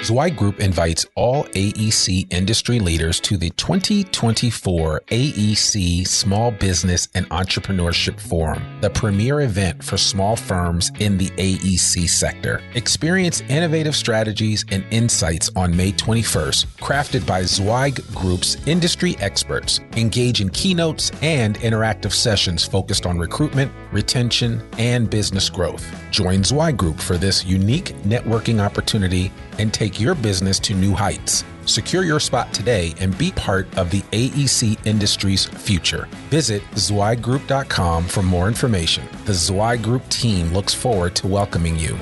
Zweig Group invites all AEC industry leaders to the 2024 AEC Small Business and Entrepreneurship Forum, the premier event for small firms in the AEC sector. Experience innovative strategies and insights on May 21st, crafted by Zweig Group's industry experts. Engage in keynotes and interactive sessions focused on recruitment, retention, and business growth. Join Zweig Group for this unique networking opportunity and take your business to new heights. Secure your spot today and be part of the AEC industry's future. Visit zweiggroup.com for more information. The Zweig Group team looks forward to welcoming you.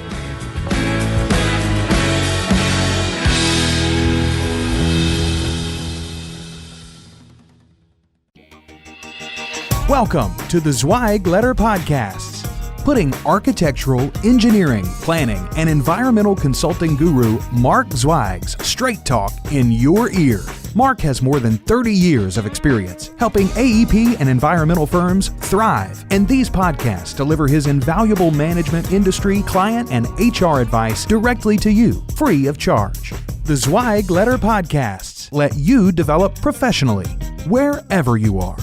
Welcome to the Zweig Letter Podcasts, putting architectural, engineering, planning, and environmental consulting guru Mark Zweig's straight talk in your ear. Mark has more than 30 years of experience helping AEP and environmental firms thrive, and these podcasts deliver his invaluable management, industry, client, and HR advice directly to you, free of charge. The Zweig Letter Podcasts let you develop professionally, wherever you are.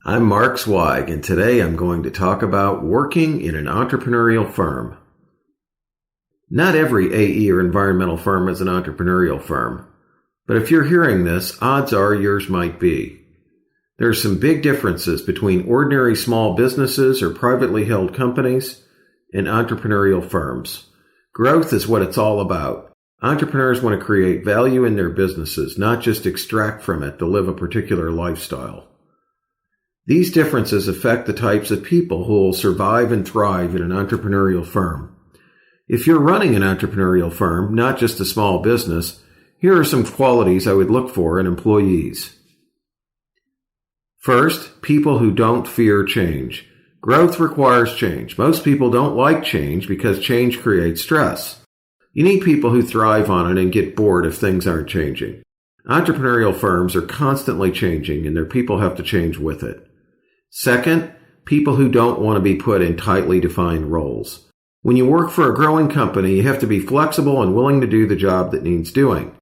I'm Mark Zweig, and today I'm going to talk about working in an entrepreneurial firm. Not every AE or environmental firm is an entrepreneurial firm, but if you're hearing this, odds are yours might be. There are some big differences between ordinary small businesses or privately held companies and entrepreneurial firms. Growth is what it's all about. Entrepreneurs want to create value in their businesses, not just extract from it to live a particular lifestyle. These differences affect the types of people who will survive and thrive in an entrepreneurial firm. If you're running an entrepreneurial firm, not just a small business, here are some qualities I would look for in employees. First, people who don't fear change. Growth requires change. Most people don't like change because change creates stress. You need people who thrive on it and get bored if things aren't changing. Entrepreneurial firms are constantly changing, and their people have to change with it. Second, people who don't want to be put in tightly defined roles. When you work for a growing company, you have to be flexible and willing to do the job that needs doing.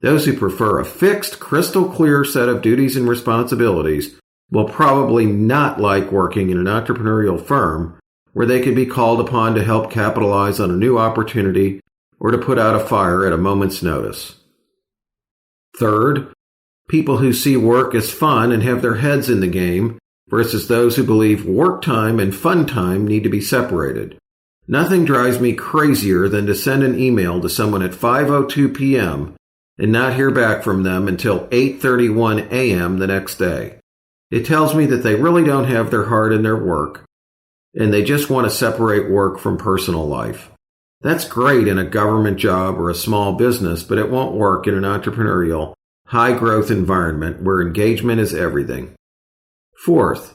Those who prefer a fixed, crystal clear set of duties and responsibilities will probably not like working in an entrepreneurial firm where they could be called upon to help capitalize on a new opportunity or to put out a fire at a moment's notice. Third, people who see work as fun and have their heads in the game versus those who believe work time and fun time need to be separated. Nothing drives me crazier than to send an email to someone at 5:02 p.m. and not hear back from them until 8:31 a.m. the next day. It tells me that they really don't have their heart in their work, and they just want to separate work from personal life. That's great in a government job or a small business, but it won't work in an entrepreneurial, high-growth environment where engagement is everything. Fourth,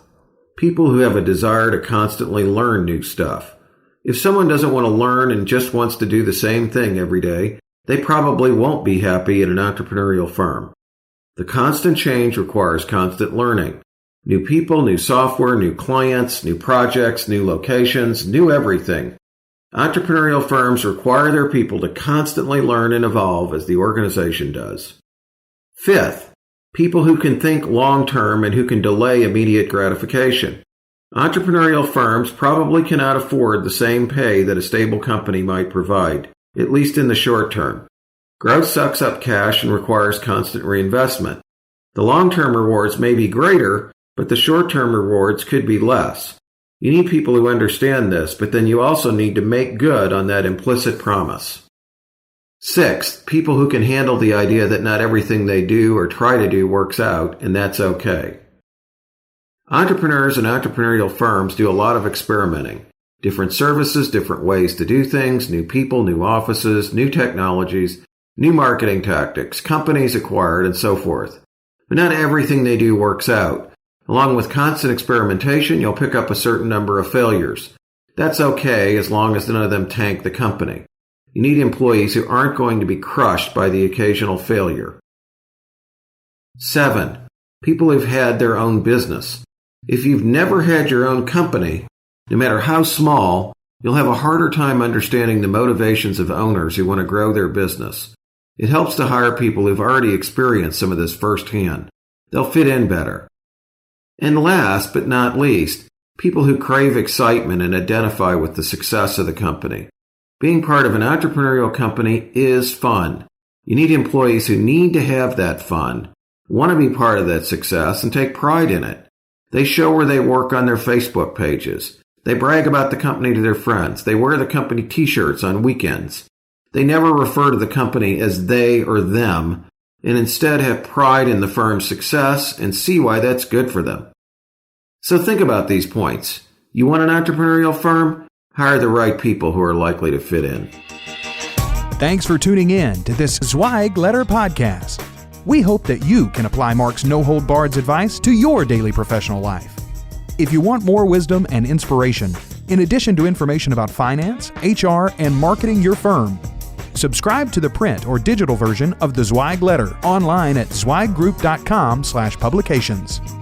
people who have a desire to constantly learn new stuff. If someone doesn't want to learn and just wants to do the same thing every day, they probably won't be happy in an entrepreneurial firm. The constant change requires constant learning. New people, new software, new clients, new projects, new locations, new everything. Entrepreneurial firms require their people to constantly learn and evolve as the organization does. Fifth, people who can think long-term and who can delay immediate gratification. Entrepreneurial firms probably cannot afford the same pay that a stable company might provide, at least in the short term. Growth sucks up cash and requires constant reinvestment. The long-term rewards may be greater, but the short-term rewards could be less. You need people who understand this, but then you also need to make good on that implicit promise. Sixth, people who can handle the idea that not everything they do or try to do works out, and that's okay. Entrepreneurs and entrepreneurial firms do a lot of experimenting. Different services, different ways to do things, new people, new offices, new technologies, new marketing tactics, companies acquired, and so forth. But not everything they do works out. Along with constant experimentation, you'll pick up a certain number of failures. That's okay as long as none of them tank the company. You need employees who aren't going to be crushed by the occasional failure. 7. People who've had their own business. If you've never had your own company, no matter how small, you'll have a harder time understanding the motivations of owners who want to grow their business. It helps to hire people who've already experienced some of this firsthand. They'll fit in better. And last but not least, people who crave excitement and identify with the success of the company. Being part of an entrepreneurial company is fun. You need employees who need to have that fun, want to be part of that success, and take pride in it. They show where they work on their Facebook pages. They brag about the company to their friends. They wear the company t-shirts on weekends. They never refer to the company as they or them, and instead have pride in the firm's success and see why that's good for them. So think about these points. You want an entrepreneurial firm? Hire the right people who are likely to fit in. Thanks for tuning in to this Zweig Letter Podcast. We hope that you can apply Mark's no-hold-barred advice to your daily professional life. If you want more wisdom and inspiration, in addition to information about finance, HR, and marketing your firm, subscribe to the print or digital version of the Zweig Letter online at zweiggroup.com/publications.